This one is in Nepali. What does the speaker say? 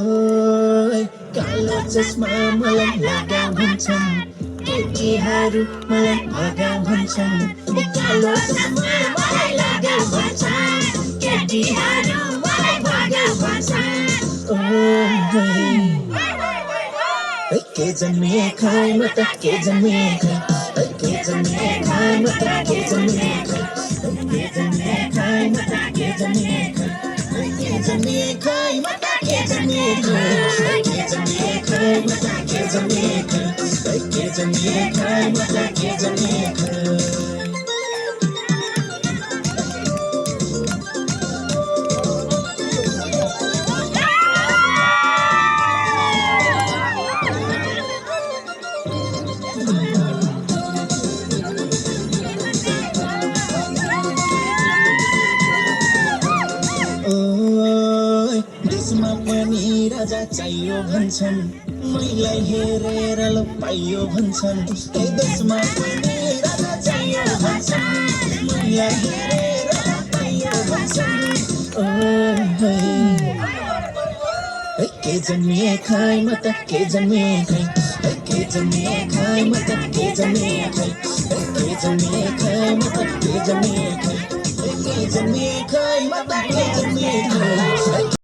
ओइ कालो चस्मा मलाई लगा भन्छन् केटीहरू मलाई भगा भन्छन् कालो चस्मा मलाई लगा भन्छन् केटीहरू मलाई भगा भन्छन् ओइ के जन्मे खाइ म त के जन्मे खाइ के जन्मे खाइ म त के जन्मे खाइ के जन्मे खाइ म त के जन्मे खाइ के जन्मे खाइ म त के जन्मे खाइ के जन्मे खाइ म त के जन्मे खाइ के जन्मे खाइ म त के जन्मे खाइ ओइ देशमा पनि राजा चाहियो भन्छन् मैलाई हेरेर ल पाइयो भन्छन् ए देशमा पनि राजा चाहियो भन्छन् मैलाई हेरेर ल पाइयो भन्छन् ओइ के जन्मे खाइ म त के जन्मे खाइ के जन्मे खाइ म त के जन्मे खाइ के जन्मे खाइ म त के जन्मे खाइ के जन्मे खाइ म त के जन्मे खाइ